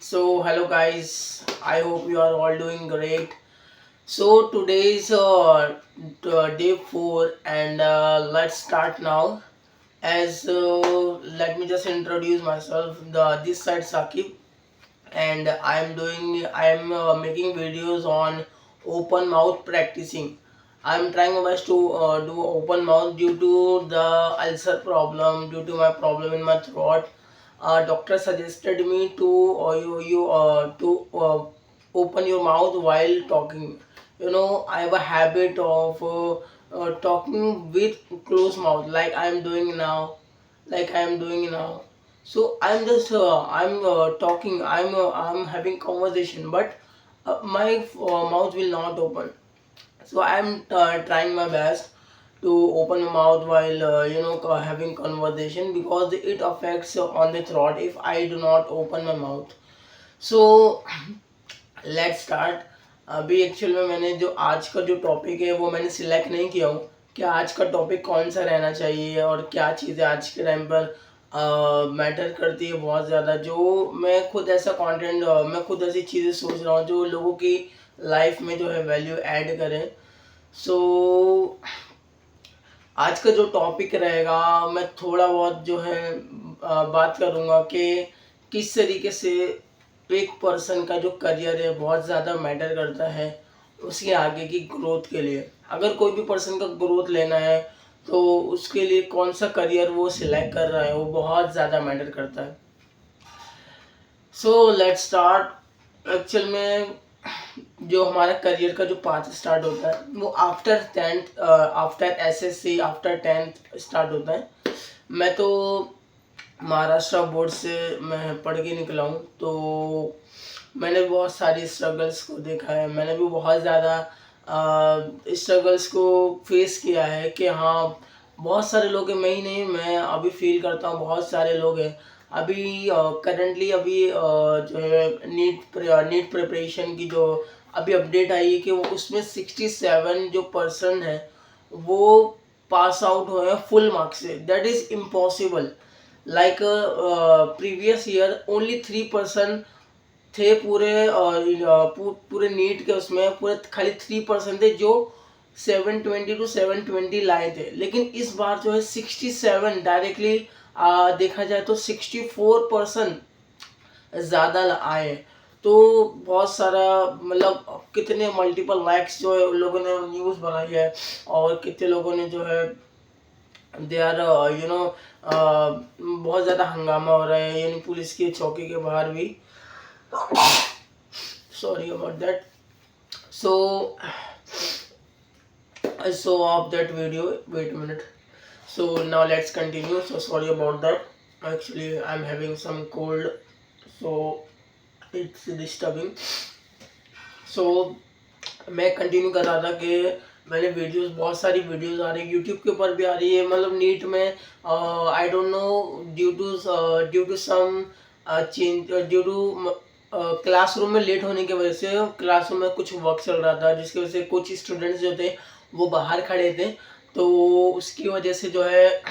So, hello guys, I hope you are all doing great. So, today is day 4, and let's start now. As Let me just introduce myself. This side Sakib, and I am making videos on open mouth practicing. I'm trying my best to do open mouth due to the ulcer problem, due to my problem in my throat. Doctor suggested me to you to open your mouth while talking. I have a habit of talking with closed mouth, like I am doing now. So I'm talking, I'm having conversation, but my mouth will not open. So I'm trying my best to open my mouth while having conversation, because it affects on the throat if I do not open my mouth. So let's start. अभी actual में मैंने जो आज का जो topic है वो मैंने सिलेक्ट नहीं किया हूँ कि आज का टॉपिक कौन सा रहना चाहिए और क्या चीज़ें आज के टाइम पर मैटर करती है बहुत ज़्यादा. जो मैं खुद ऐसा कंटेंट, मैं खुद ऐसी चीज़ें सोच रहा हूँ जो लोगों की लाइफ में जो है वैल्यू ऐड करें. सो आज का जो टॉपिक रहेगा, मैं थोड़ा बहुत जो है बात करूँगा कि किस तरीके से एक पर्सन का जो करियर है बहुत ज़्यादा मैटर करता है उसके आगे की ग्रोथ के लिए. अगर कोई भी पर्सन का ग्रोथ लेना है तो उसके लिए कौन सा करियर वो सिलेक्ट कर रहा है वो बहुत ज़्यादा मैटर करता है. So let's start. एक्चुअल में जो हमारा करियर का जो पाथ स्टार्ट होता है वो after tenth, after SSC, after tenth start होता है. मैं तो महाराष्ट्र बोर्ड से मैं पढ़ के निकला हूँ, तो मैंने बहुत सारी स्ट्रगल्स को देखा है. मैंने भी बहुत ज़्यादा स्ट्रगल्स को फेस किया है कि हाँ, बहुत सारे लोग हैं, मैं ही नहीं, मैं अभी फील करता हूँ बहुत सारे लोग हैं अभी करंटली अभी जो है नीट प्रिपरेशन की जो अभी अपडेट आई है कि वो उसमें 67 जो पर्सन है वो पास आउट हुए हैं फुल मार्क्स से. That is impossible. Like previous year only 3% थे पूरे पूरे नीट के उसमें, पूरे खाली 3% थे जो 720 टू 720 लाए थे. लेकिन इस बार जो है 67 डायरेक्टली देखा जाए तो 64% ज़्यादा आए. तो बहुत सारा, मतलब कितने मल्टीपल लैक्स जो है उन लोगों ने न्यूज़ बनाई है, और कितने लोगों ने जो है दे आर बहुत ज़्यादा हंगामा हो रहा है, यानी पुलिस की चौकी के बाहर भी. Sorry about that. So I saw off that video. Wait a minute. So now let's continue. So sorry about that. Actually, I'm having some cold, so it's disturbing. So मैं कंटिन्यू कर रहा था कि मैंने वीडियोस, बहुत सारी videos आ रही है यूट्यूब के ऊपर भी आ रही है. मतलब नीट में I don't know, due to some change, due to classroom में लेट होने की वजह से क्लासरूम में कुछ वर्क चल रहा था, जिसकी वजह से कुछ स्टूडेंट्स जो थे वो बाहर खड़े थे. तो उसकी वजह से जो है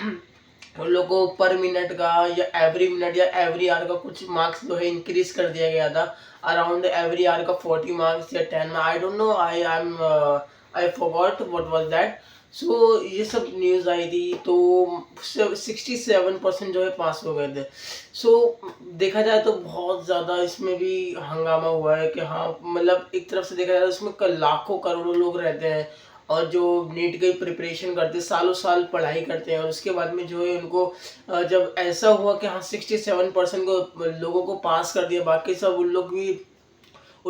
उन लोगों को पर मिनट का या एवरी मिनट या एवरी आवर का कुछ मार्क्स जो है इंक्रीज कर दिया गया था. अराउंड एवरी आवर का 40 मार्क्स या 10, I don't know, I forgot what was that. So ये सब न्यूज़ आई थी, तो 67% जो है पास हो गए थे. सो देखा जाए तो बहुत ज़्यादा इसमें भी हंगामा हुआ है कि हाँ, मतलब एक तरफ से देखा जाए तो इसमें लाखों करोड़ों लोग रहते हैं और जो नीट की प्रिपरेशन करते हैं, सालों साल पढ़ाई करते हैं, और उसके बाद में जो है उनको जब ऐसा हुआ कि हाँ 67% को लोगों को पास कर दिया, बाकी सब उन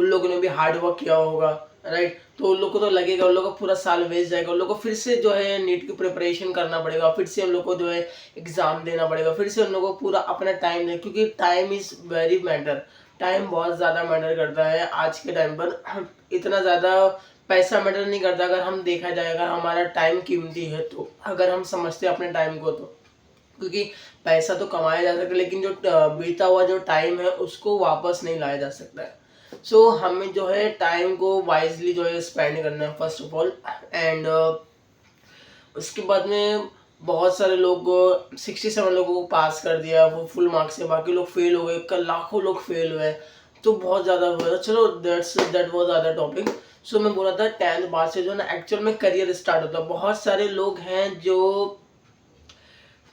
लोगों ने भी हार्ड वर्क किया होगा, राइट. तो उन लोग को तो लगेगा, उन लोग का पूरा साल वेस्ट जाएगा, उन लोग को फिर से जो है नीट की प्रिपरेशन करना पड़ेगा, फिर से उन लोग को जो है एग्ज़ाम देना पड़ेगा, फिर से उन लोगों को पूरा अपना टाइम दे, क्योंकि time is very matter. Time बहुत ज़्यादा मैटर करता है आज के टाइम पर. इतना ज़्यादा पैसा मैटर नहीं करता अगर हम देखा जाए, अगर हमारा टाइम कीमती है तो, अगर हम समझते हैं अपने टाइम को तो. क्योंकि पैसा तो कमाया जा सकता है, लेकिन जो बीता हुआ जो टाइम है उसको वापस नहीं लाया जा सकता है. सो हमें जो है टाइम को वाइजली जो है स्पेंड करना है फर्स्ट ऑफ ऑल. एंड उसके बाद में बहुत सारे लोग 67 लोगों को पास कर दिया वो फुल मार्क्स से, बाकी लोग फेल हो गए, कल लाखों लोग फेल हुए. तो बहुत ज़्यादा हुआ। चलो दैट वाज अदर टॉपिक। सो मैं बोला था 10th बाद से जो ना एक्चुअल में करियर स्टार्ट होता है। बहुत सारे लोग हैं जो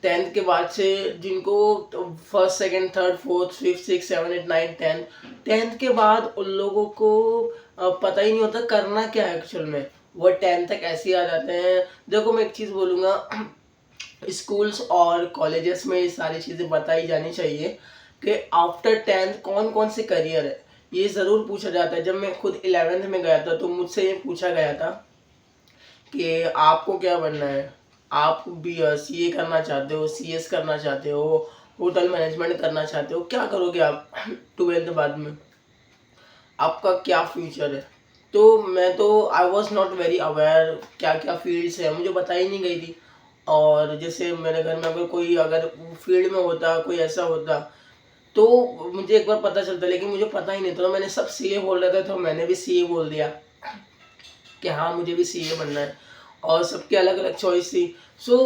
10th के बाद से जिनको first second third fourth fifth six seven eight nine 10th के बाद उन लोगों को पता ही नहीं होता करना क्या है एक्चुअल में। वो 10th तक ऐसे ही आ जाते हैं। देखो मैं एक चीज़ बोलूँगा, स्कूल्स और कॉलेजेस में ये सारी चीज़ें बताई जानी चाहिए कि आफ्टर 10th कौन कौन से करियर है, ये ज़रूर पूछा जाता है। जब मैं खुद 11th में गया था तो मुझसे ये पूछा गया था कि आपको क्या बनना है, आप बी CA करना चाहते हो, CS करना चाहते हो, होटल मैनेजमेंट करना चाहते हो, क्या करोगे आप 12th बाद में, आपका क्या फ्यूचर है। तो मैं तो I was not very aware क्या क्या फील्ड्स है, मुझे बताई नहीं गई थी। और जैसे मेरे घर में अगर कोई अगर फील्ड में होता, कोई ऐसा होता तो मुझे एक बार पता चलता, लेकिन मुझे पता ही नहीं था। तो मैंने सब CA बोल रहे थे तो मैंने भी CA बोल दिया कि हाँ मुझे भी CA बनना है। और सबकी अलग अलग चॉइस थी। सो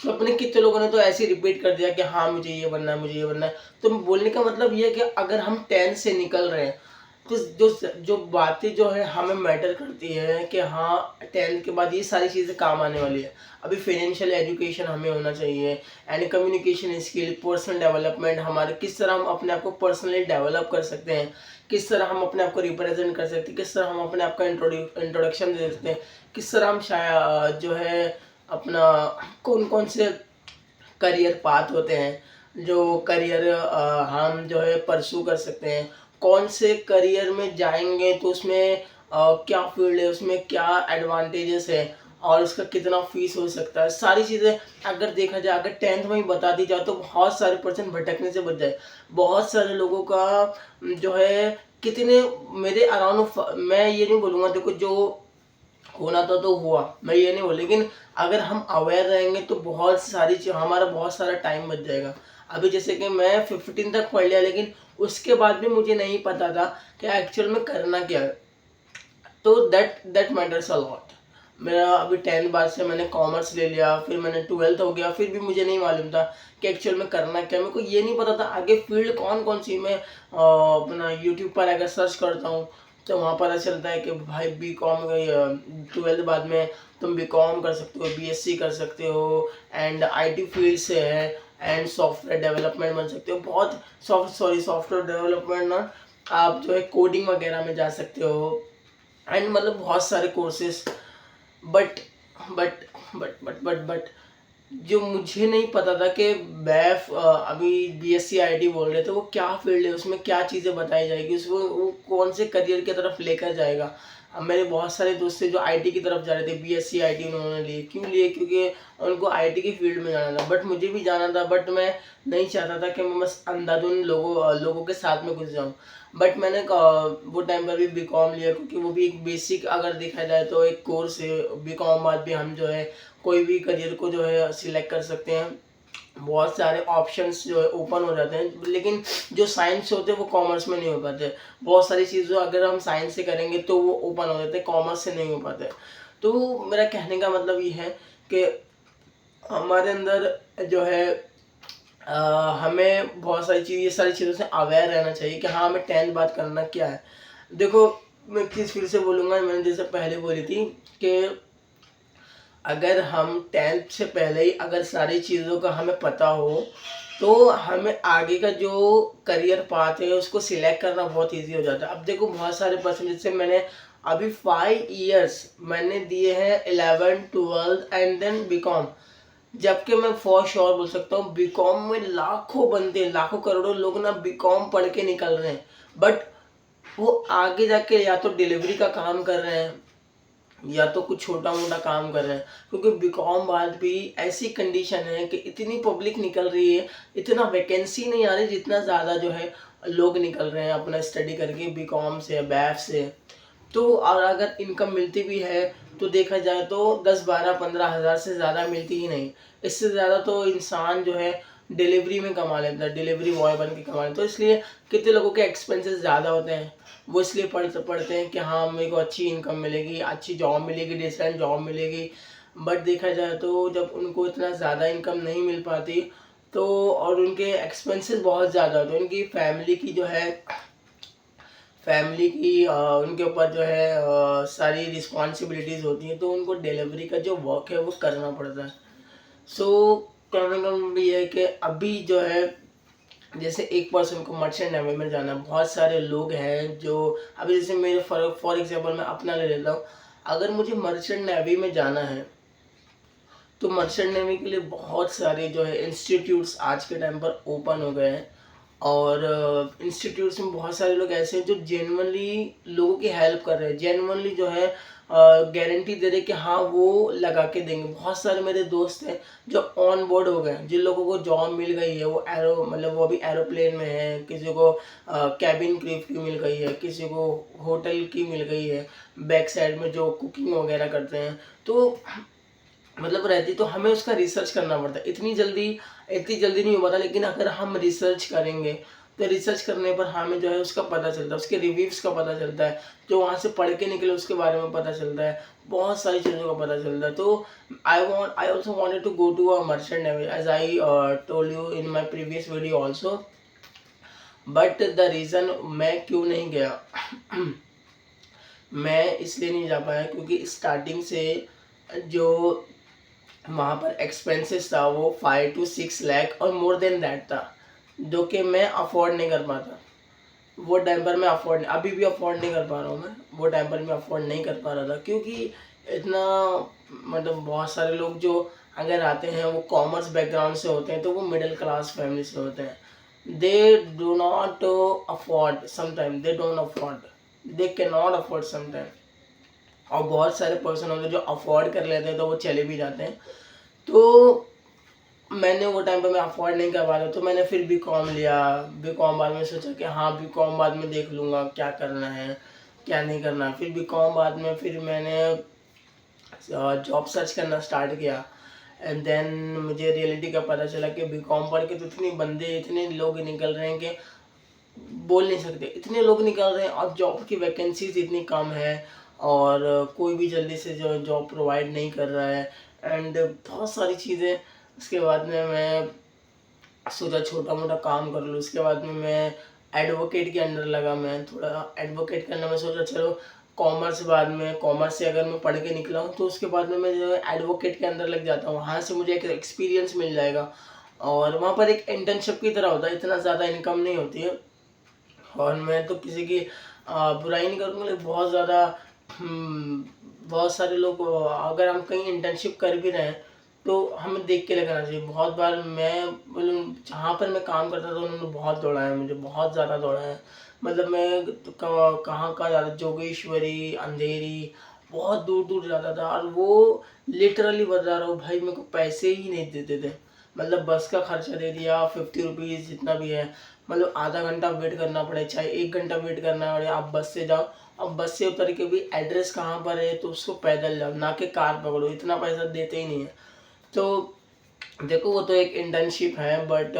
अपने कितने लोगों ने तो ऐसे ही रिपीट कर दिया कि हाँ मुझे ये बनना है, मुझे ये बनना है। तो बोलने का मतलब ये है कि अगर हम 10th से निकल रहे हैं तो जो जो बातें जो है हमें मैटर करती है कि हाँ 10th के बाद ये सारी चीज़ें काम आने वाली है। अभी फाइनेंशियल एजुकेशन हमें होना चाहिए, and communication skill, personal development, हमारे किस तरह हम अपने आप को पर्सनली डेवलप कर सकते हैं, किस तरह हम अपने आप को रिप्रेजेंट कर सकते हैं, किस तरह हम अपने आप का इंट्रोडक्शन दे सकते हैं, किस तरह हम शायद जो है अपना कौन कौन से करियर पाथ होते हैं जो करियर हम जो है परसू कर सकते हैं, कौन से करियर में जाएंगे तो उसमें क्या फील्ड है, उसमें क्या एडवांटेजेस है और उसका कितना फीस हो सकता है। सारी चीज़ें अगर देखा जाए, अगर 10th में ही बता दी जाए तो बहुत सारे पर्सन भटकने से बच जाए। बहुत सारे लोगों का जो है कितने मेरे अराउंड, मैं ये नहीं बोलूँगा, देखो जो होना था तो हुआ, मैं ये नहीं बोल, लेकिन अगर हम अवेयर रहेंगे तो बहुत सारी चीज हमारा बहुत सारा टाइम बच जाएगा। अभी जैसे कि मैं 15 तक पढ़ लिया, लेकिन उसके बाद भी मुझे नहीं पता था कि एक्चुअल में करना क्या है। तो दैट मैटर्स अ लॉट। मेरा अभी 10th बाद से मैंने कॉमर्स ले लिया, फिर मैंने 12th हो गया, फिर भी मुझे नहीं मालूम था कि एक्चुअल में करना क्या। मेरे को ये नहीं पता था आगे फील्ड कौन कौन सी। मैं अपना यूट्यूब पर अगर सर्च करता हूँ तो वहाँ पता चलता है कि भाई B.Com 12th बाद में तुम B.Com कर सकते हो, BSc कर सकते हो, एंड IT फील्ड से है, एंड सॉफ्टवेयर डेवलपमेंट बन सकते हो। बहुत सॉफ्टवेयर डेवलपमेंट ना, आप जो है कोडिंग वगैरह में जा सकते हो, एंड मतलब बहुत सारे कोर्सेस। बट बट बट जो मुझे नहीं पता था कि बैफ अभी BSc IT बोल रहे थे, वो क्या फील्ड है, उसमें क्या चीज़ें बताई जाएगी, उसको वो कौन से करियर की तरफ लेकर जाएगा। अब मेरे बहुत सारे दोस्त थे जो IT की तरफ जा रहे थे, BSc IT उन्होंने लिए, क्यों लिए, क्योंकि उनको IT की फील्ड में जाना था। बट मुझे भी जाना था, बट मैं नहीं चाहता था कि मैं बस अंधाधुन लोगों के साथ में घुस जाऊँ। बट मैंने वो टाइम पर भी B.Com लिया, क्योंकि वो भी एक बेसिक अगर देखा जाए तो एक कोर्स है। B.Com बाद भी हम जो है कोई भी करियर को जो है सिलेक्ट कर सकते हैं। बहुत सारे ऑप्शंस जो है ओपन हो जाते हैं, लेकिन जो साइंस होते हैं वो कॉमर्स में नहीं हो पाते। बहुत सारी चीज़ें अगर हम साइंस से करेंगे तो वो ओपन हो जाते हैं, कॉमर्स से नहीं हो पाते। तो मेरा कहने का मतलब ये है कि हमारे अंदर जो है हमें बहुत सारी चीज़, ये सारी चीज़ों से अवेयर रहना चाहिए कि हाँ हमें 10th बाद करना क्या है। देखो मैं किस फिर से बोलूँगा, मैंने जैसे पहले बोली थी कि अगर हम 10th से पहले ही अगर सारी चीज़ों का हमें पता हो तो हमें आगे का जो करियर पाथ है उसको सिलेक्ट करना बहुत इजी हो जाता है। अब देखो बहुत सारे पर्सन, जैसे मैंने अभी 5 इयर्स मैंने दिए हैं 11 12 एंड देन B.Com, जबकि मैं फॉर श्योर बोल सकता हूँ B.Com में लाखों बंदे, लाखों करोड़ों लोग ना B.Com पढ़ के निकल रहे हैं, बट वो आगे जाके या तो डिलीवरी का काम कर रहे हैं या तो कुछ छोटा मोटा काम कर रहे हैं। क्योंकि B.Com बाद भी ऐसी कंडीशन है कि इतनी पब्लिक निकल रही है, इतना वैकेंसी नहीं आ रही जितना ज़्यादा जो है लोग निकल रहे हैं अपना स्टडी करके B.Com से, BAF से। तो और अगर इनकम मिलती भी है तो देखा जाए तो 10 12 15 हज़ार से ज़्यादा मिलती ही नहीं। इससे ज़्यादा तो इंसान जो है डिलीवरी में कमा लेता है, डिलीवरी बॉय बन के कमा लेता है। तो इसलिए कितने लोगों के एक्सपेंसेस ज़्यादा होते हैं, वो इसलिए पढ़ते हैं कि हाँ मेरे को अच्छी इनकम मिलेगी, अच्छी जॉब मिलेगी, डिसेंट जॉब मिलेगी। बट देखा जाए तो जब उनको इतना ज़्यादा इनकम नहीं मिल पाती तो और उनके एक्सपेंसेस बहुत ज़्यादा होते हैं, उनकी फैमिली की जो है फैमिली की उनके ऊपर जो है सारी रिस्पॉन्सिबिलिटीज़ होती हैं, तो उनको डिलीवरी का जो वर्क है वो करना पड़ता है। सो कहने का मतलब ये है कि अभी जो है जैसे एक पर्सन को मर्चेंट नेवी में जाना है, बहुत सारे लोग हैं जो अभी जैसे मेरे फॉर एग्जांपल मैं अपना ले लेता हूँ। अगर मुझे मर्चेंट नेवी में जाना है तो मर्चेंट नेवी के लिए बहुत सारे जो है इंस्टीट्यूट्स आज के टाइम पर ओपन हो गए हैं। और इंस्टीट्यूट्स में बहुत सारे लोग ऐसे हैं जो जेन्युइनली लोगों की हेल्प कर रहे हैं, जेन्युइनली जो है गारंटी दे रहे कि हाँ वो लगा के देंगे। बहुत सारे मेरे दोस्त हैं जो ऑन बोर्ड हो गए, जिन लोगों को जॉब मिल गई है, वो एरो मतलब वो अभी एरोप्लेन में है, किसी को कैबिन क्रू की मिल गई है, किसी को होटल की मिल गई है, बैक साइड में जो कुकिंग वगैरह करते हैं। तो मतलब रहती, तो हमें उसका रिसर्च करना पड़ता है। इतनी जल्दी नहीं हो पाता, लेकिन अगर हम रिसर्च करेंगे तो रिसर्च करने पर हमें जो है उसका पता चलता है, उसके रिव्यूज़ का पता चलता है, जो वहाँ से पढ़ के निकले उसके बारे में पता चलता है, बहुत सारी चीज़ों का पता चलता है। तो I also wanted to go to a merchant navy as I told you in my previous video also. But the reason मैं क्यों नहीं गया मैं इसलिए नहीं जा पाया क्योंकि स्टार्टिंग से जो वहाँ पर एक्सपेंसेस था वो 5 to 6 लाख और मोर देन दैट था, जो कि मैं अफोर्ड नहीं कर पाता। वो टाइम पर मैं अफोर्ड, अभी भी अफोर्ड नहीं कर पा रहा हूँ मैं, वो टाइम पर मैं अफोर्ड नहीं कर पा रहा था क्योंकि इतना मतलब बहुत सारे लोग जो अगर आते हैं वो कॉमर्स बैकग्राउंड से होते हैं, तो वो मिडिल क्लास फैमिली से होते हैं। They do not afford, sometime they don't afford, they can not afford sometime. और बहुत सारे पर्सन होते हैं जो अफोर्ड कर लेते हैं तो वो चले भी जाते हैं। तो मैंने वो टाइम पे मैं अफोर्ड नहीं कर पा रहा, तो मैंने फिर बीकॉम लिया। बीकॉम बाद में सोचा कि हाँ बीकॉम बाद में देख लूँगा क्या करना है क्या नहीं करना। फिर बीकॉम बाद में फिर मैंने जॉब सर्च करना स्टार्ट किया। एंड देन मुझे रियलिटी का पता चला कि बीकॉम पढ़ के तो इतने लोग निकल रहे हैं कि बोल नहीं सकते, इतने लोग निकल रहे हैं और जॉब की वैकेंसीज इतनी कम है और कोई भी जल्दी से जो जॉब प्रोवाइड नहीं कर रहा है एंड बहुत सारी चीज़ें। उसके बाद में मैं सोचा छोटा मोटा काम कर लूँ। उसके बाद में मैं एडवोकेट के अंडर लगा, मैं थोड़ा एडवोकेट करना मैं सोचा चलो कॉमर्स, बाद में कॉमर्स से अगर मैं पढ़ के निकला हूँ तो उसके बाद में मैं जो है एडवोकेट के अंदर लग जाता हूँ। वहाँ से मुझे एक एक्सपीरियंस मिल जाएगा और वहाँ पर एक इंटर्नशिप की तरह होता है, इतना ज़्यादा इनकम नहीं होती है। और मैं तो किसी की बुराई नहीं करूँगा, लेकिन बहुत ज़्यादा बहुत सारे लोग अगर हम कहीं इंटर्नशिप कर भी रहे हैं तो हमें देख के लगाना चाहिए। बहुत बार मैं बोलूँ जहाँ पर मैं काम करता था उन्होंने बहुत दौड़ाया है, मुझे बहुत ज़्यादा दौड़ाया है। मतलब मैं कहाँ कहाँ जाता, जोगेश्वरी, अंधेरी, बहुत दूर दूर जाता था और वो लिटरली बता रहा हूँ भाई, मेरे को पैसे ही नहीं देते थे। मतलब बस का खर्चा दे दिया 50 रुपीज़ जितना भी है, मतलब आधा घंटा वेट करना पड़े चाहे 1 घंटा वेट करना पड़े, आप बस से जाओ। अब बस से उतर के भी एड्रेस कहाँ पर है तो उसको पैदल जाओ, ना कि कार पकड़ो, इतना पैसा देते ही नहीं है। तो देखो वो तो एक इंटर्नशिप है बट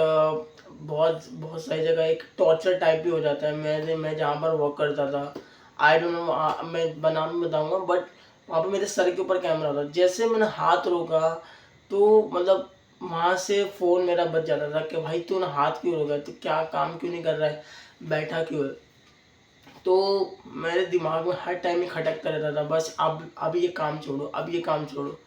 बहुत बहुत सारी जगह एक टॉर्चर टाइप भी हो जाता है। मैं जहाँ पर वर्क करता था, आई डोंट नो मैं नाम बताऊँगा, बट वहाँ पे मेरे सर के ऊपर कैमरा था। जैसे मैंने हाथ रोका तो मतलब वहाँ से फ़ोन मेरा बज जाता था कि भाई तूने हाथ क्यों रोका, तू क्या काम क्यों नहीं कर रहा है, बैठा क्यों है। तो मेरे दिमाग में हर टाइम ही खटकता रहता था बस अब ये काम छोड़ो, अब ये काम छोड़ो।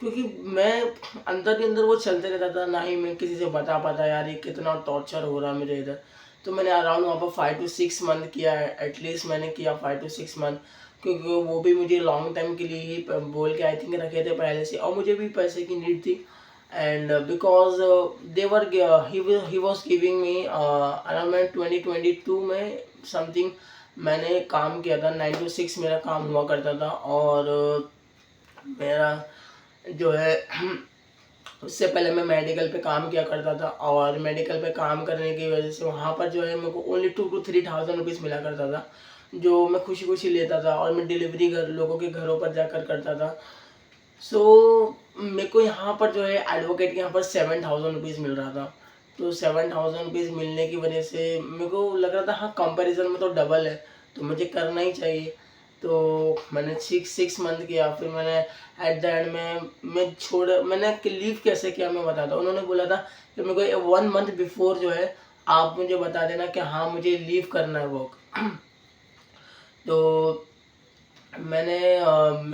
क्योंकि मैं अंदर ही अंदर वो चलते रहता था, ना ही मैं किसी से बता पाता यार ये कितना टॉर्चर हो रहा है मेरे इधर। तो मैंने अराउंड वहाँ पर 5 to 6 मंथ किया है, एटलीस्ट मैंने किया 5 to 6 मंथ, क्योंकि वो भी मुझे लॉन्ग टाइम के लिए ही बोल के आई थिंक रखे थे पहले से, और मुझे भी पैसे की नीड थी। And because they were he was giving me around 2022 में समथिंग मैंने काम किया था। 9 to 6 मेरा काम हुआ करता था और मेरा जो है उससे पहले मैं मेडिकल पे काम किया करता था और मेडिकल पे काम करने की वजह से वहाँ पर जो है मेरे को ओनली 2 to 3 thousand रुपीज़ मिला करता था, जो मैं खुशी खुशी लेता था और मैं डिलीवरी लोगों के घरों पर जाकर करता था। सो मेरे को यहाँ पर जो है एडवोकेट के यहाँ पर 7,000 रुपीज़ मिल रहा था। तो 7,000 रुपीज़ मिलने की वजह से मेरे को लग रहा था हाँ कंपैरिजन में तो डबल है, तो मुझे करना ही चाहिए। तो मैंने 6 मंथ किया, फिर मैंने एट द एंड में मैंने लीव कैसे किया मैं बताता हूँ। उन्होंने बोला था कि मेरे को 1 मंथ बिफोर जो है आप मुझे बता देना कि हाँ मुझे लीव करना है वर्क। तो मैंने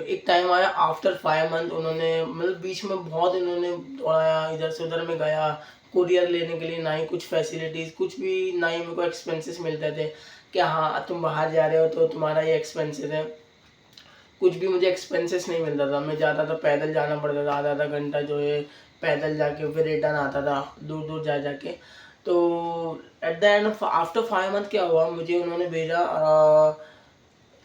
एक टाइम आया आफ्टर 5 मंथ, उन्होंने मतलब बीच में बहुत इन्होंने दौड़ाया, इधर से उधर में गया कुरियर लेने के लिए, ना ही कुछ फैसिलिटीज़ कुछ भी, ना ही मेरे को एक्सपेंसेस मिलते थे कि हाँ तुम बाहर जा रहे हो तो तुम्हारा ये एक्सपेंसेस है। कुछ भी मुझे एक्सपेंसेस नहीं मिलता था, मैं जाता था पैदल जाना पड़ता था, आधा आधा घंटा जो है पैदल जाके फिर रिटर्न आता था दूर दूर जा जाके। तो at the end after 5 month क्या हुआ, मुझे उन्होंने भेजा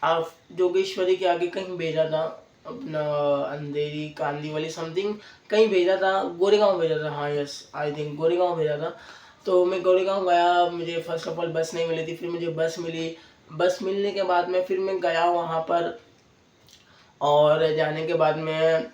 आप जोगेश्वरी के आगे कहीं भेजा था, अपना अंधेरी कांदी वाली समथिंग कहीं भेजा था, गोरेगांव भेजा था, हाँ यस आई थिंक गोरेगांव भेजा था। तो मैं गोरेगांव गया, मुझे फर्स्ट ऑफ ऑल बस नहीं मिली थी, फिर मुझे बस मिली। बस मिलने के बाद में फिर मैं गया वहाँ पर, और जाने के बाद में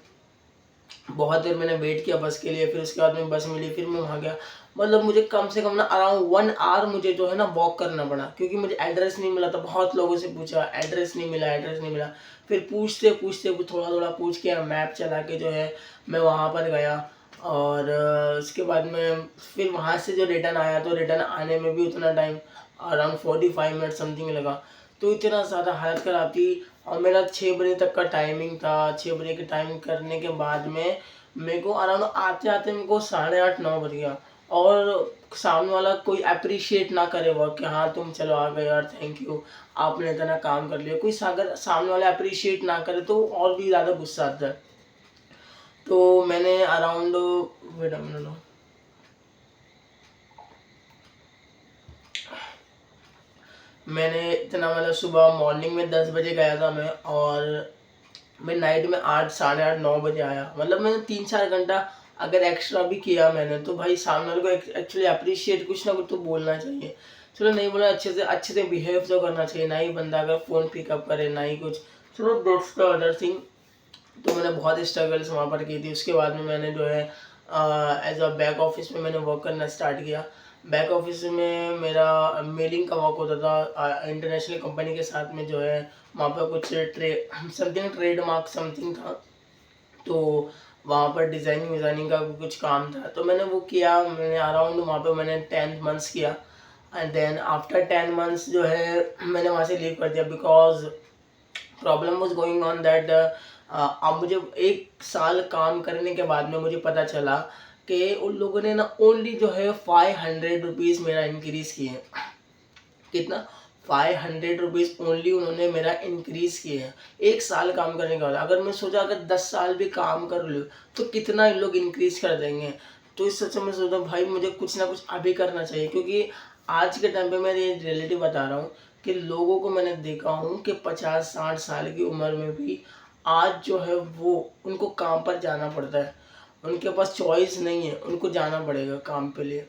बहुत देर मैंने वेट किया बस के लिए, फिर उसके बाद में बस मिली, फिर मैं वहाँ गया। मतलब मुझे कम से कम ना अराउंड 1 आवर मुझे जो है ना वॉक करना पड़ा, क्योंकि मुझे एड्रेस नहीं मिला था। बहुत लोगों से पूछा, एड्रेस नहीं मिला, एड्रेस नहीं मिला। फिर पूछते पूछते थोड़ा थोड़ा पूछ के मैप चला के जो है मैं वहाँ पर गया। और उसके बाद में फिर वहाँ से जो रिटर्न आया, तो रिटर्न आने में भी उतना टाइम अराउंड 45 मिनट समथिंग लगा। तो इतना ज़्यादा हालत ख़राब थी। और मेरा 6 बजे तक का टाइमिंग था। 6 बजे के टाइमिंग करने के बाद में मेरे को अराउंड आते आते मेरे को 8:30-9 बज गया। और सामने वाला कोई अप्रिशिएट ना करे वर्क कि हाँ तुम चलो आ गए यार, थैंक यू, आपने इतना काम कर लिया, कोई अगर सामने वाला अप्रिशिएट ना करे तो और भी ज़्यादा गुस्सा आता है। तो मैंने अराउंड वेट अ मिनट, मैंने इतना मतलब सुबह मॉर्निंग में 10 बजे गया था मैं, और मैं नाइट में 8, 8:30, 9 बजे आया। मतलब मैंने 3-4 घंटा अगर एक्स्ट्रा भी किया मैंने, तो भाई सामने वाले को एक्चुअली अप्रिशिएट कुछ ना कुछ तो बोलना चाहिए। चलो नहीं बोला, अच्छे से बिहेव तो करना चाहिए, ना ही बंदा अगर फ़ोन पिकअप करे, ना ही कुछ। चलो दैट्स द अदर थिंग। तो मैंने बहुत स्ट्रगल्स वहाँ पर की थी। उसके बाद में मैंने जो है एज अ बैक ऑफिस में मैंने वर्क करना स्टार्ट किया। बैक ऑफिस में मेरा मेलिंग का वर्क होता था इंटरनेशनल कंपनी के साथ में, जो है वहाँ पर कुछ ट्रेडमार्क समथिंग था। तो वहाँ पर डिज़ाइनिंग विज़ाइनिंग का कुछ काम था, तो मैंने वो किया। मैंने अराउंड वहाँ पे मैंने 10 मंथ्स किया। एंड देन आफ्टर 10 मंथ्स जो है मैंने वहाँ से लीव कर दिया, because problem was going on that अब मुझे 1 साल काम करने के बाद में मुझे पता चला कि उन लोगों ने ना ओनली जो है 500 रुपीज़ मेरा इंक्रीज़ किए हैं। कितना? 500 रुपीज़ ओनली उन्होंने मेरा इंक्रीज़ किए हैं 1 साल काम करने के बाद। अगर मैं सोचा अगर 10 साल भी काम कर लूँ तो कितना इन लोग इंक्रीज़ कर देंगे। तो इस सच में सोचा भाई मुझे कुछ ना कुछ अभी करना चाहिए, क्योंकि आज के टाइम पे मैं ये रियलिटी बता रहा हूँ कि लोगों को मैंने देखा हूँ कि 50-60 साल की उम्र में भी आज जो है वो उनको काम पर जाना पड़ता है। उनके पास चॉइस नहीं है, उनको जाना पड़ेगा काम के लिए,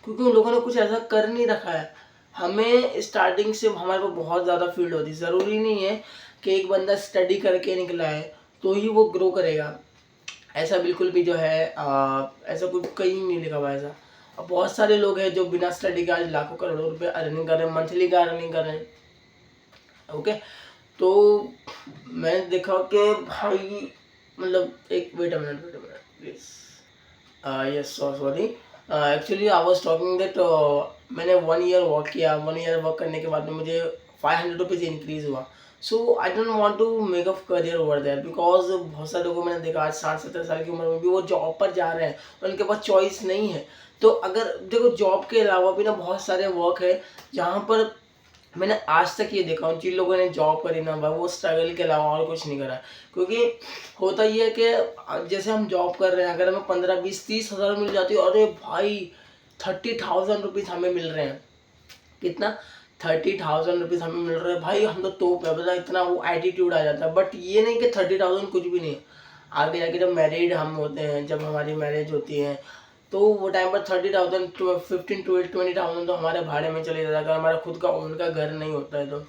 क्योंकि उन लोगों ने कुछ ऐसा कर नहीं रखा है। हमें स्टार्टिंग से हमारे को बहुत ज़्यादा फील्ड होती है। ज़रूरी नहीं है कि एक बंदा स्टडी करके निकला है तो ही वो ग्रो करेगा। ऐसा बिल्कुल भी जो है ऐसा कुछ कहीं नहीं लिखा हुआ है ऐसा। अब बहुत सारे लोग हैं जो बिना स्टडी के आज लाखों करोड़ों रुपए अर्निंग कर रहे हैं, मंथली का अर्निंग कर रहे हैं। ओके, तो मैंने देखा कि भाई मतलब एक wait a minute please, yes sorry, actually I was talking that मैंने 1 ईयर वर्क किया। 1 ईयर वर्क करने के बाद में मुझे 500 रुपीज़ इंक्रीज़ हुआ। So I don't want to make a career over there, because बहुत सारे लोगों को मैंने देखा आज 60-70 साल की उम्र में भी वो जॉब पर जा रहे हैं, उनके पास चॉइस नहीं है। तो अगर देखो जॉब के अलावा भी ना बहुत सारे वर्क है जहाँ पर मैंने आज तक ये देखा हूँ जिन लोगों ने जॉब करी ना भाई वो स्ट्रगल के अलावा और कुछ नहीं करा। क्योंकि होता ये है कि जैसे हम जॉब कर रहे हैं, अगर हमें 15-20-30 हज़ार मिल जाती है, अरे भाई 30,000 रुपीज़ हमें मिल रहे हैं। कितना? 30,000 रुपीज़ हमें मिल रहे हैं भाई, हम तो टॉप है, मतलब इतना वो एटीट्यूड आ जाता है। बट ये नहीं कि 30,000 कुछ भी नहीं है। आगे जाके जब मैरिड हम होते हैं, जब हमारी मैरिज होती है, तो वो टाइम पर 30,000 15-20,000 तो हमारे भाड़े में चले जाता है, अगर हमारा खुद का ओन का घर नहीं होता है तो।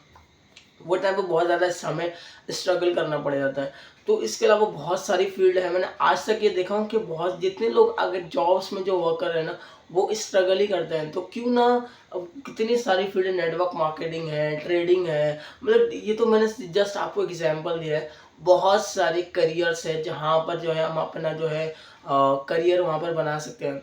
वो टाइम पे बहुत ज़्यादा समय स्ट्रगल करना पड़ जाता है। तो इसके अलावा बहुत सारी फील्ड है, मैंने आज तक ये देखा हूँ कि बहुत जितने लोग अगर जॉब्स में जो वर्क कर रहे हैं ना वो स्ट्रगल ही करते हैं। तो क्यों ना, अब कितनी सारी फील्ड, नेटवर्क मार्केटिंग है, ट्रेडिंग है, मतलब ये तो मैंने जस्ट आपको एग्जांपल दिया है। बहुत सारे करियर्स है जहाँ पर जो है हम अपना जो है करियर वहाँ पर बना सकते हैं।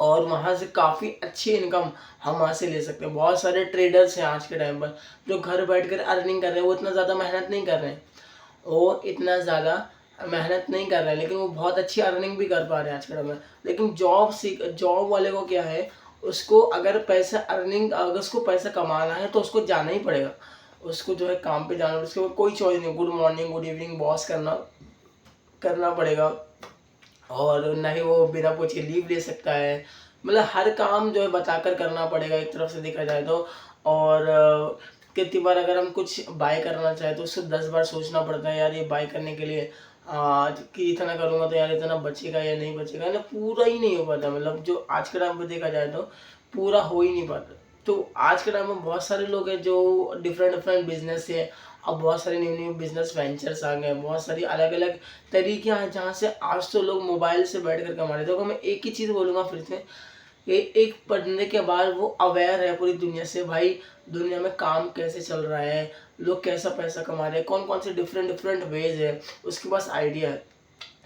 और वहाँ से काफ़ी अच्छी इनकम हम वहाँ से ले सकते हैं। बहुत सारे ट्रेडर्स हैं आज के टाइम पर जो घर बैठकर अर्निंग कर रहे हैं, वो इतना ज़्यादा मेहनत नहीं कर रहे हैं, वो इतना ज़्यादा मेहनत नहीं कर रहे हैं, लेकिन वो बहुत अच्छी अर्निंग भी कर पा रहे हैं आज के टाइम में। लेकिन जॉब वाले को क्या है, उसको अगर पैसा अर्निंग अगर उसको पैसा कमाना है तो उसको जाना ही पड़ेगा। उसको जो है काम पे जाना, उसके कोई चॉइस नहीं, good morning good evening boss करना करना पड़ेगा। और ना ही वो बिना पूछे लीव ले सकता है, मतलब हर काम जो है बताकर करना पड़ेगा एक तरफ से देखा जाए तो। और कितनी बार अगर हम कुछ बाय करना चाहें तो उसको 10 बार सोचना पड़ता है, यार ये बाय करने के लिए कि इतना करूँगा तो यार इतना बचेगा या नहीं बचेगा ना, पूरा ही नहीं हो पाता। मतलब जो आज के टाइम पे देखा जाए तो पूरा हो ही नहीं पाता। तो आज के टाइम में बहुत सारे लोग हैं जो डिफरेंट डिफरेंट बिजनेस है, अब बहुत सारे न्यू न्यू बिजनेस वेंचर्स आ गए हैं, बहुत सारी अलग अलग तरीके हैं जहाँ से आज तो लोग मोबाइल से बैठ कर कमा रहे थे। तो मैं एक ही चीज़ बोलूँगा फिर से, एक पढ़ने के बाद वो अवेयर है पूरी दुनिया से, भाई दुनिया में काम कैसे चल रहा है, लोग कैसा पैसा कमा रहे हैं, कौन कौन से डिफरेंट डिफरेंट वेज है, उसके पास आइडिया है,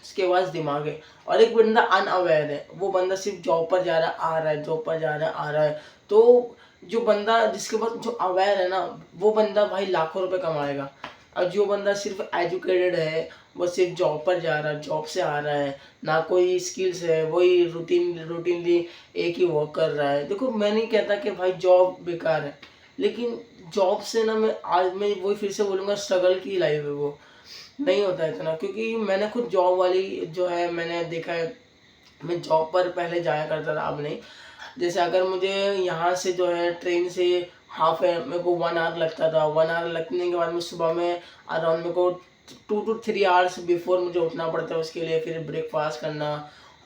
उसके पास दिमाग है। और एक बंदा अनअवेयर है, वो बंदा सिर्फ जॉब पर जा रहा है आ रहा है, जॉब पर जा रहा है आ रहा है। तो जो बंदा जिसके पास जो अवेयर है ना, वो बंदा भाई लाखों रुपए कमाएगा। और जो बंदा सिर्फ एजुकेटेड है, वो सिर्फ जॉब पर जा रहा है, जॉब से आ रहा है, ना कोई स्किल्स है, वही रूटीनली एक ही वर्क कर रहा है। देखो मैं नहीं कहता कि भाई जॉब बेकार है, लेकिन जॉब से ना मैं वही फिर से बोलूँगा, स्ट्रगल की लाइफ है वो, नहीं होता है इतना। क्योंकि मैंने खुद जॉब वाली जो है मैंने देखा है, मैं जॉब पर पहले जाया करता था, अब नहीं। जैसे अगर मुझे यहाँ से जो है ट्रेन से हाफ है मेरे को 1 आवर लगता था, 1 आवर लगने के बाद में सुबह में अराउंड मेरे को 2 to 3 आवर्स बिफोर मुझे उठना पड़ता है उसके लिए, फिर ब्रेकफास्ट करना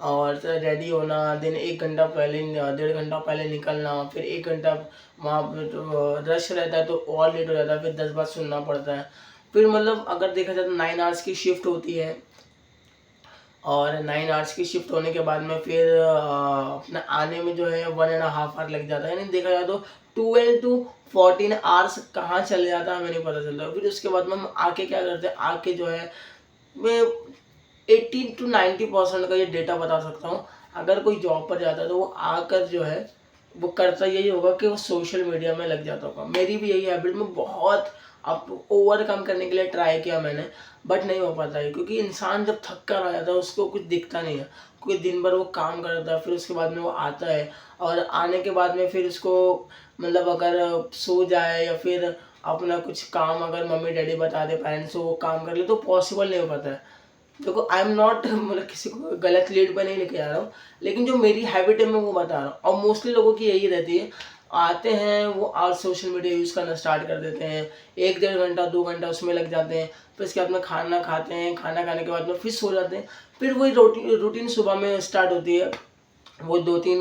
और रेडी होना, दिन 1 घंटा पहले 1.5 घंटा पहले निकलना, फिर 1 घंटा वहाँ पर तो रश रहता है तो और लेट हो जाता है, फिर 10 बार सुनना पड़ता है। फिर मतलब अगर देखा जाए तो 9 आवर्स की शिफ्ट होती है, और 9 आवर्स की शिफ्ट होने के बाद में फिर अपना आने में जो है 1.5 आवर लग जाता है। यानी देखा जाए तो 12 to 14 आवर्स कहाँ चले जाता है हमें नहीं पता चलता। फिर उसके बाद में हम आके क्या करते हैं, आके जो है मैं 80 to 90% का ये डेटा बता सकता हूँ। अगर कोई जॉब पर जाता है तो वो आकर जो है वो करता यही होगा कि वो सोशल मीडिया में लग जाता होगा। मेरी भी यही हैबिट, में बहुत अब ओवरकम करने के लिए ट्राई किया मैंने, बट नहीं हो पाता है। क्योंकि इंसान जब थक कर आ जाता है उसको कुछ दिखता नहीं है, क्योंकि दिन भर वो काम करता है, फिर उसके बाद में वो आता है और आने के बाद में फिर उसको मतलब अगर सो जाए या फिर अपना कुछ काम अगर मम्मी डैडी बता दे पेरेंट्स वो काम कर ले तो पॉसिबल नहीं हो पाता है। देखो आई एम नॉट मतलब किसी को गलत लीड पर नहीं लेके जा रहा हूँ, लेकिन जो मेरी हैबिट है मैं वो बता रहा हूँ। और मोस्टली लोगों की यही रहती है, आते हैं वो आज सोशल मीडिया यूज़ करना स्टार्ट कर देते हैं, 1 1.5 घंटा 2 घंटा उसमें लग जाते हैं, फिर उसके बाद में खाना खाते हैं, खाना खाने के बाद में फिर सो जाते हैं। फिर वही रूटीन सुबह में स्टार्ट होती है, वो 2 3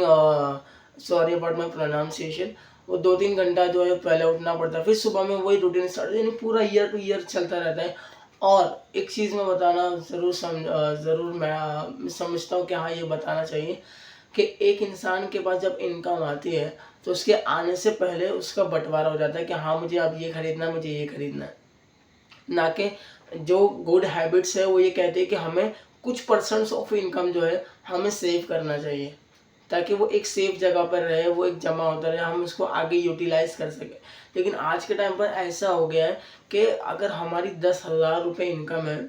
सॉरी अबाउट माई प्रोनाउंसिएशन, वो 2 3 घंटा जो है पहले उठना पड़ता है, फिर सुबह में वही रूटीन स्टार्ट, यानी पूरा ईयर टू ईयर चलता रहता है। और एक चीज़ मैं बताना ज़रूर मैं समझता हूँ कि हाँ ये बताना चाहिए कि एक इंसान के पास जब इनकम आती है तो उसके आने से पहले उसका बंटवारा हो जाता है कि हाँ मुझे अब ये खरीदना है, मुझे ये खरीदना है। ना कि जो गुड हैबिट्स है वो ये कहते हैं कि हमें कुछ परसेंट्स ऑफ इनकम जो है हमें सेव करना चाहिए, ताकि वो एक सेफ जगह पर रहे, वो एक जमा होता रहे, हम उसको आगे यूटिलाइज कर सकें। लेकिन आज के टाइम पर ऐसा हो गया है कि अगर हमारी 10,000 रुपये इनकम है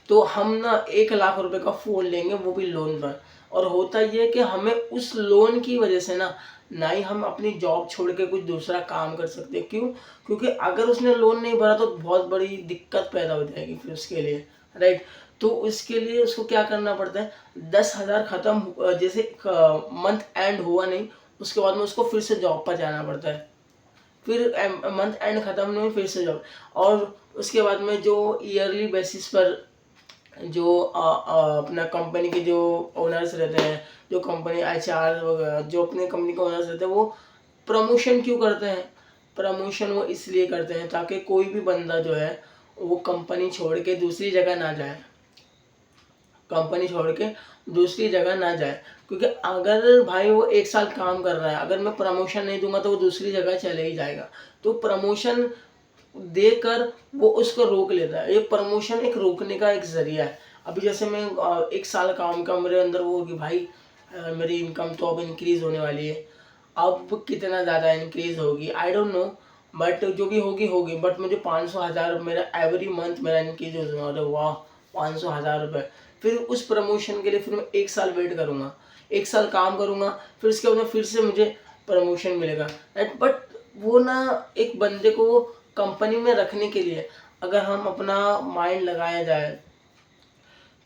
तो हम ना 1 लाख रुपए का फ़ोन लेंगे, वो भी लोन पर। और होता ये है कि हमें उस लोन की वजह से ना ही हम अपनी जॉब छोड़ के कुछ दूसरा काम कर सकते। क्यों? क्योंकि अगर उसने लोन नहीं भरा तो बहुत बड़ी दिक्कत पैदा हो जाएगी फिर उसके लिए, राइट? तो उसके लिए उसको क्या करना पड़ता है, 10,000 ख़त्म जैसे मंथ एंड हुआ नहीं, उसके बाद में उसको फिर से जॉब पर जाना पड़ता है। फिर मंथ एंड ख़त्म नहीं फिर से जॉब। और उसके बाद में जो ईयरली बेसिस पर जो अपना कंपनी के जो ओनर्स रहते हैं, जो कंपनी एचआर वगैरह जो अपने कंपनी के ओनर्स रहते हैं, वो प्रमोशन क्यों करते हैं? प्रमोशन वो इसलिए करते हैं ताकि कोई भी बंदा जो है वो कंपनी छोड़ के दूसरी जगह ना जाए, कंपनी छोड़ के दूसरी जगह ना जाए। क्योंकि अगर भाई वो 1 साल काम कर रहा है, अगर मैं प्रमोशन नहीं दूंगा तो वो दूसरी जगह चले ही जाएगा। तो प्रमोशन देकर वो उसको रोक लेता है। ये प्रमोशन एक रोकने का एक ज़रिया है। अभी जैसे मैं 1 साल काम का मेरे अंदर वो कि भाई मेरी इनकम तो अब इंक्रीज़ होने वाली है। अब कितना ज़्यादा इंक्रीज़ होगी आई डोंट नो, बट जो भी होगी होगी, बट मुझे 500 हज़ार मेरा एवरी मंथ मेरा इंक्रीज़ हो, अरे वाह! 500 हज़ार रुपये। फिर उस प्रमोशन के लिए फिर मैं 1 साल वेट करूँगा, 1 साल काम करूँगा, फिर उसके बाद में फिर से मुझे प्रमोशन मिलेगा, राइट। बट वो ना एक बंदे को कंपनी में रखने के लिए अगर हम अपना माइंड लगाया जाए,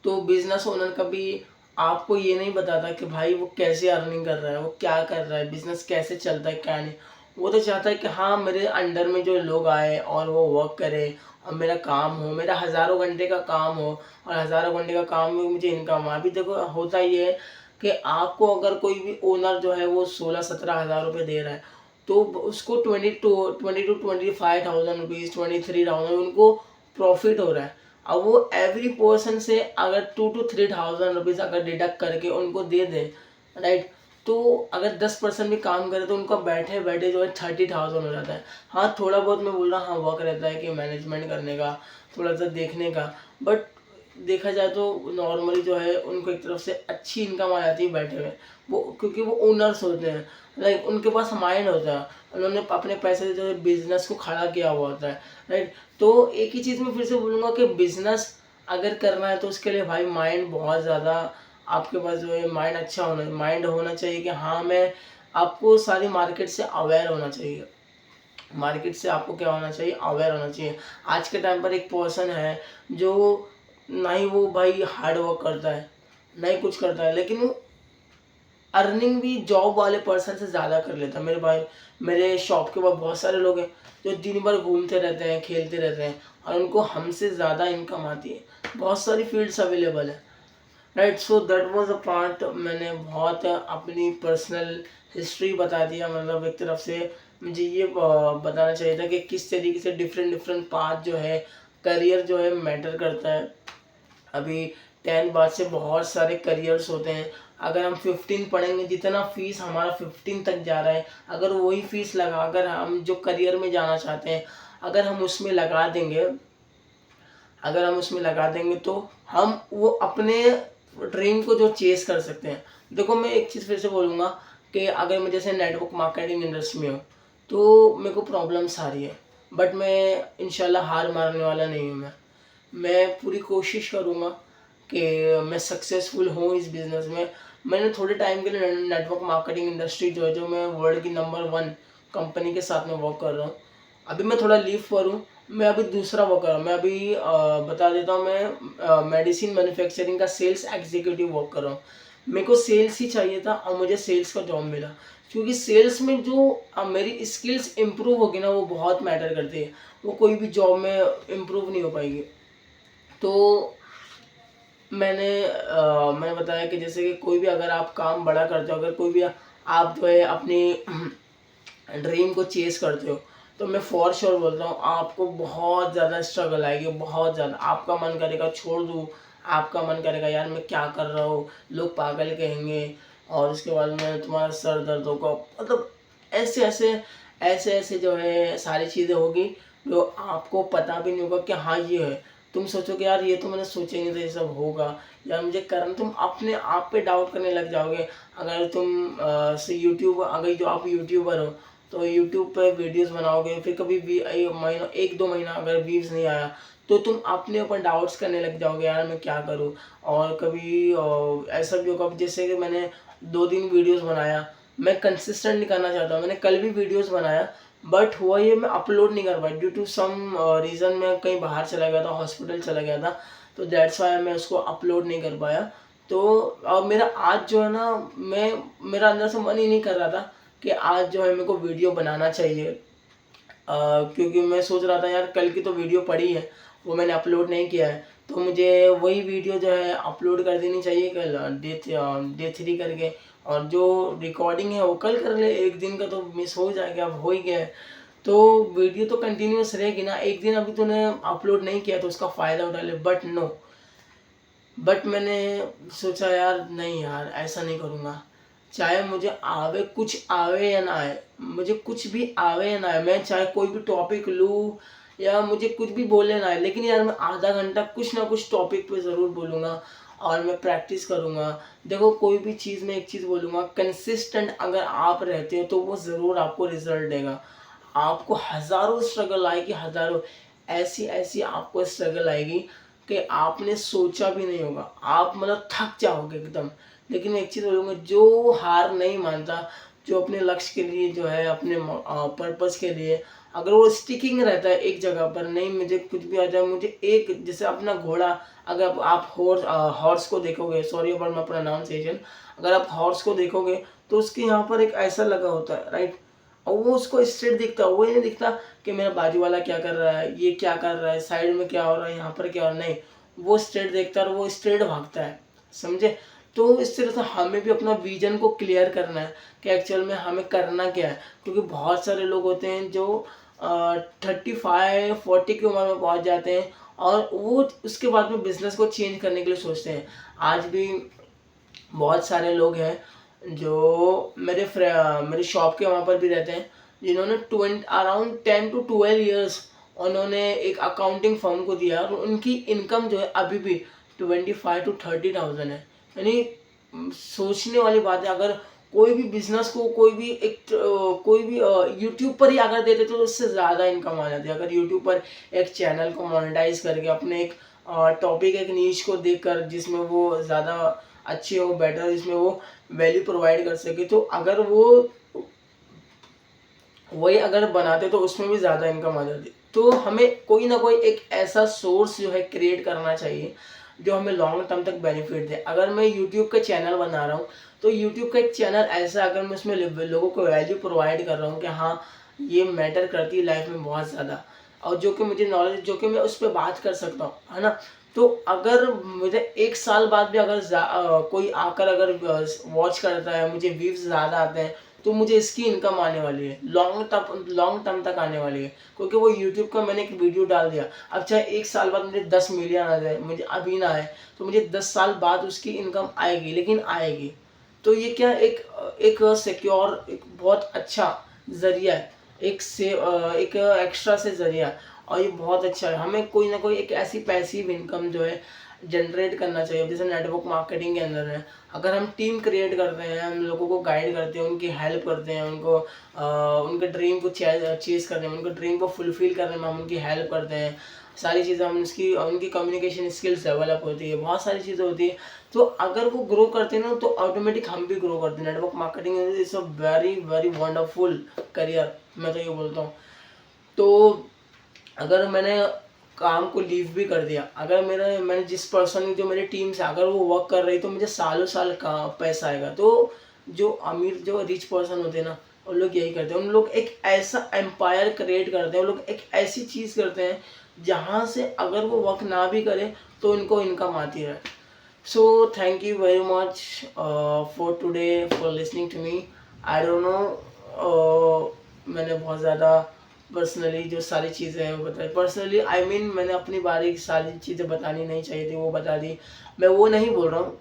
तो बिज़नेस ओनर कभी आपको ये नहीं बताता कि भाई वो कैसे अर्निंग कर रहा है, वो क्या कर रहा है, बिज़नेस कैसे चलता है, क्या नहीं। वो तो चाहता है कि हाँ, मेरे अंडर में जो लोग आए और वो वर्क करें और मेरा काम हो, मेरा हज़ारों घंटे का काम हो और हज़ारों घंटे का काम में मुझे इनकम आए। अभी देखो होता ये है कि आपको अगर कोई भी ओनर जो है वो 16-17 हज़ार रुपये दे रहा है, तो उसको 20 to 25,000 रुपीज़, 23,000 उनको प्रॉफ़िट हो रहा है। अब वो एवरी पर्सन से अगर 2 to 3,000 रुपीज़ अगर डिडक्ट करके उनको दे दें, राइट, तो अगर 10% भी काम करे तो उनका बैठे बैठे जो है 30,000 हो जाता है। हाँ, थोड़ा बहुत मैं बोल रहा, हाँ वर्क रहता है कि मैनेजमेंट करने का, थोड़ा सा देखने का, बट देखा जाए तो नॉर्मली जो है उनको एक तरफ से अच्छी इनकम आ जाती है बैठे हुए, वो क्योंकि वो ओनर्स होते हैं, लाइक उनके पास माइंड होता है, उन्होंने अपने पैसे से जो है बिजनेस को खड़ा किया हुआ होता है, राइट। तो एक ही चीज़ मैं फिर से बोलूँगा कि बिजनेस अगर करना है तो उसके लिए भाई माइंड बहुत ज़्यादा, आपके पास जो है माइंड होना चाहिए कि हाँ, मैं आपको सारी मार्केट से अवेयर होना चाहिए। मार्केट से आपको क्या होना चाहिए, अवेयर होना चाहिए। आज के टाइम पर एक पर्सन है जो ना ही वो भाई हार्ड वर्क करता है, ना ही कुछ करता है, लेकिन वो अर्निंग भी जॉब वाले पर्सन से ज़्यादा कर लेता है। मेरे भाई, मेरे शॉप के पास बहुत सारे लोग हैं जो दिन भर घूमते रहते हैं, खेलते रहते हैं और उनको हमसे ज़्यादा इनकम आती है। बहुत सारी फील्ड्स अवेलेबल है, right. So that was a part, मैंने बहुत अपनी पर्सनल हिस्ट्री बता दिया, मतलब एक तरफ से मुझे ये बताना चाहिए था कि किस तरीके से डिफरेंट डिफरेंट पाथ जो है, करियर जो है मैटर करता है। अभी 10 बाद से बहुत सारे करियर्स होते हैं। अगर हम 15 पढ़ेंगे, जितना फीस हमारा 15 तक जा रहा है, अगर वही फीस लगा, अगर हम जो करियर में जाना चाहते हैं, अगर हम उसमें लगा देंगे, तो हम वो अपने ड्रीम को जो चेस कर सकते हैं। देखो मैं एक चीज़ फिर से बोलूँगा कि अगर मैं जैसे नेटवर्क मार्केटिंग इंडस्ट्री में हूँ, तो मेरे को प्रॉब्लम्स आ रही है, बट मैं इंशाल्लाह हार मारने वाला नहीं हूँ। मैं पूरी कोशिश करूँगा कि मैं सक्सेसफुल हूँ इस बिज़नेस में। मैंने थोड़े टाइम के लिए नेटवर्क मार्केटिंग इंडस्ट्री जो है, जो मैं वर्ल्ड की नंबर 1 कंपनी के साथ में वर्क कर रहा हूँ। अभी मैं थोड़ा लीव पर हूँ, मैं अभी दूसरा वर्क कर रहा हूँ। मैं अभी बता देता हूँ, मैं मेडिसिन मैन्युफैक्चरिंग का सेल्स एग्जीक्यूटिव वर्क कर रहा हूँ। मेरे को सेल्स ही चाहिए था और मुझे सेल्स का जॉब मिला, क्योंकि सेल्स में जो मेरी स्किल्स इम्प्रूव होगी ना, वो बहुत मैटर करती है। वो कोई भी जॉब में इम्प्रूव नहीं हो पाएगी। तो मैंने बताया कि जैसे कि कोई भी अगर आप काम बड़ा करते हो, अगर कोई भी आप जो है अपनी ड्रीम को चेस करते हो, तो मैं फॉर श्योर बोलता हूँ आपको बहुत ज़्यादा स्ट्रगल आएगी, बहुत ज़्यादा। आपका मन करेगा छोड़ दूँ, आपका मन करेगा यार मैं क्या कर रहा हूँ, लोग पागल कहेंगे, और उसके बाद में तुम्हारा सर दर्द होगा, मतलब ऐसे ऐसे ऐसे ऐसे जो है सारी चीज़ें होगी जो आपको पता भी नहीं होगा कि हाँ ये है। तुम सोचोगे यार ये तो मैंने सोचा ही नहीं था ये सब होगा, यार मुझे करना, तुम अपने आप पे डाउट करने लग जाओगे। अगर तुम से यूट्यूब, अगर जो आप यूट्यूबर हो तो यूट्यूब पे वीडियोस बनाओगे, फिर कभी भी महीना 1-2 महीना अगर व्यूज़ नहीं आया, तो तुम अपने ऊपर डाउट्स करने लग जाओगे, यार मैं क्या करूँ। और कभी ऐसा भी होगा जैसे कि मैंने 2 दिन वीडियोस बनाया, मैं कंसिस्टेंट नहीं करना चाहता, मैंने कल भी वीडियोस बनाया, बट हुआ ये मैं अपलोड नहीं कर पाया ड्यू टू सम रीज़न। मैं कहीं बाहर चला गया था, हॉस्पिटल चला गया था, तो दैट्स वाई मैं उसको अपलोड नहीं कर पाया। तो मेरा आज जो है ना, मेरा अंदर से मन ही नहीं कर रहा था कि आज जो है मेरे को वीडियो बनाना चाहिए, क्योंकि मैं सोच रहा था यार कल की तो वीडियो पड़ी है, वो मैंने अपलोड नहीं किया है, तो मुझे वही वीडियो जो है अपलोड कर देनी चाहिए कल डे 3 करके, और जो रिकॉर्डिंग है वो कल कर ले, एक दिन का तो मिस हो जाएगा, अब हो ही गया है। तो वीडियो तो कंटिन्यूअस रहेगी ना, एक दिन अभी तूने अपलोड नहीं किया तो उसका फ़ायदा उठा ले, बट नो, बट मैंने सोचा यार नहीं यार ऐसा नहीं करूँगा। चाहे मुझे आवे, कुछ आवे या ना आए, मुझे कुछ भी आवे या ना आए, मैं चाहे कोई भी टॉपिक लूँ या मुझे कुछ भी बोलने ना आए, लेकिन यार मैं आधा घंटा कुछ ना कुछ टॉपिक पे ज़रूर बोलूँगा। और मैं प्रैक्टिस करूँगा। देखो कोई भी चीज़ में एक चीज़ बोलूँगा, कंसिस्टेंट अगर आप रहते हो तो वो ज़रूर आपको रिज़ल्ट देगा। आपको हज़ारों स्ट्रगल आएगी, हज़ारों ऐसी-ऐसी आपको स्ट्रगल आएगी कि आपने सोचा भी नहीं होगा। आप मतलब थक जाओगे एकदम। लेकिन एक चीज़ बोलूँगा, जो हार नहीं मानता, जो अपने लक्ष्य के लिए जो है अपने पर्पज़ के लिए अगर वो स्टिकिंग रहता है एक जगह पर, नहीं मुझे कुछ भी आ जाए, मुझे एक जैसे अपना घोड़ा, अगर आप हॉर्स को देखोगे, सॉरी अबाउट माय प्रोनाउंसिएशन, अगर आप हॉर्स को देखोगे तो उसके यहाँ पर एक ऐसा लगा होता है, राइट? और वो उसको स्ट्रेट दिखता है, वो ये नहीं दिखता कि मेरा बाजू वाला क्या कर रहा है, ये क्या कर रहा है, साइड में क्या हो रहा है, यहाँ पर क्या हो रहा है, नहीं, वो स्ट्रेट देखता है और वो स्ट्रेट भागता है, समझे? तो इस तरह से हमें भी अपना विजन को क्लियर करना है कि एक्चुअल में हमें करना क्या है, क्योंकि बहुत सारे लोग होते हैं जो 35-40 की उम्र में पहुंच जाते हैं और वो उसके बाद में बिजनेस को चेंज करने के लिए सोचते हैं। आज भी बहुत सारे लोग हैं जो मेरी शॉप के वहाँ पर भी रहते हैं, जिन्होंने अराउंड 10 to 12 ईयर्स उन्होंने एक अकाउंटिंग फर्म को दिया और उनकी इनकम जो है अभी भी 25 to 30 थाउजेंड है। यानी सोचने वाली बात है, अगर कोई भी बिजनेस को कोई भी यूट्यूब पर ही अगर देते तो उससे ज़्यादा इनकम आ जाती है। अगर यूट्यूब पर एक चैनल को मोनेटाइज करके अपने एक टॉपिक, एक नीश को देखकर जिसमें वो ज़्यादा अच्छी हो, बेटर, जिसमें वो वैल्यू प्रोवाइड कर सके, तो अगर वो वही अगर बनाते तो उसमें भी ज़्यादा इनकम आ जाती। तो हमें कोई ना कोई एक ऐसा सोर्स जो है क्रिएट करना चाहिए जो हमें लॉन्ग टर्म तक बेनिफिट दे। अगर मैं यूट्यूब का चैनल बना रहा हूँ तो यूट्यूब का एक चैनल ऐसा, अगर मैं उसमें लोगों को वैल्यू प्रोवाइड कर रहा हूँ कि हाँ ये मैटर करती है लाइफ में बहुत ज़्यादा, और जो कि मुझे नॉलेज, जो कि मैं उस पर बात कर सकता हूँ, है ना? तो अगर मुझे 1 साल बाद भी अगर कोई आकर अगर वॉच करता है, मुझे व्यूज़ ज़्यादा आते हैं, तो मुझे इसकी इनकम आने वाली है, लॉन्ग टर्म तक आने वाली है, क्योंकि वो यूट्यूब का मैंने एक वीडियो डाल दिया। अब चाहे 1 साल बाद मुझे 10 मिलियन आ जाए, मुझे अभी ना आए, तो मुझे 10 साल बाद उसकी इनकम आएगी, लेकिन आएगी। तो ये क्या एक सिक्योर, एक बहुत अच्छा ज़रिया है, एक एक्स्ट्रा से ज़रिया, और ये बहुत अच्छा है। हमें कोई ना कोई एक ऐसी पैसिव इनकम जो है जनरेट करना चाहिए, जैसे नेटवर्क मार्केटिंग के अंदर है। अगर हम टीम क्रिएट करते हैं, हम लोगों को गाइड करते हैं, उनकी हेल्प करते हैं, उनके ड्रीम को चेज़ करने में, उनके ड्रीम को फुलफ़िल करने में हम उनकी हेल्प करते हैं, सारी चीज़ें हम उनकी कम्युनिकेशन स्किल्स डेवलप होती है, बहुत सारी चीज़ें होती हैं। तो अगर वो ग्रो करते हैं ना, तो ऑटोमेटिक हम भी ग्रो करते हैं। Network marketing is a very very wonderful career, मैं तो ये बोलता हूँ। तो अगर मैंने काम को लीव भी कर दिया, अगर मैंने जिस पर्सन, जो मेरी टीम से अगर वो वर्क कर रही, तो मुझे सालों साल का पैसा आएगा। तो जो अमीर, जो रिच पर्सन होते हैं ना, उन लोग यही करते हैं, उन लोग एक ऐसा एम्पायर क्रिएट करते हैं, उन लोग एक ऐसी चीज़ करते हैं जहाँ से अगर वो वर्क ना भी करें तो उनको इनकम आती है। So thank you very much for today, for listening to me. I don't know, मैंने बहुत ज़्यादा पर्सनली जो सारी चीज़ें हैं वो बताई। पर्सनली आई मीन मैंने अपनी बारे की सारी चीज़ें बतानी नहीं चाहिए थी, वो बता दी। मैं वो नहीं बोल रहा हूँ,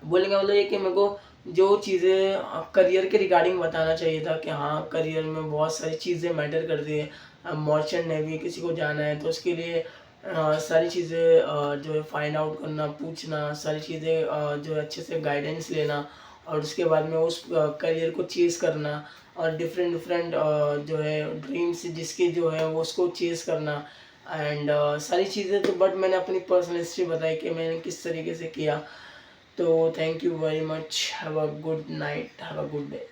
बोलने का मतलब ये कि मेरे को जो चीज़ें करियर के रिगार्डिंग बताना चाहिए था कि हाँ करियर में बहुत सारी चीज़ें मैटर करती है। मर्चेंट नेवी किसी को जाना है तो उसके लिए सारी चीज़ें जो है फाइंड आउट करना, पूछना, सारी चीज़ें जो है अच्छे से गाइडेंस लेना, और उसके बाद में उस करियर को चेज़ करना, और डिफरेंट डिफरेंट जो है ड्रीम्स जिसके जो है वो उसको चेज़ करना, एंड सारी चीज़ें। तो बट मैंने अपनी पर्सनल हिस्ट्री बताई कि मैंने किस तरीके से किया। तो thank you very much, have a good night, have a good day.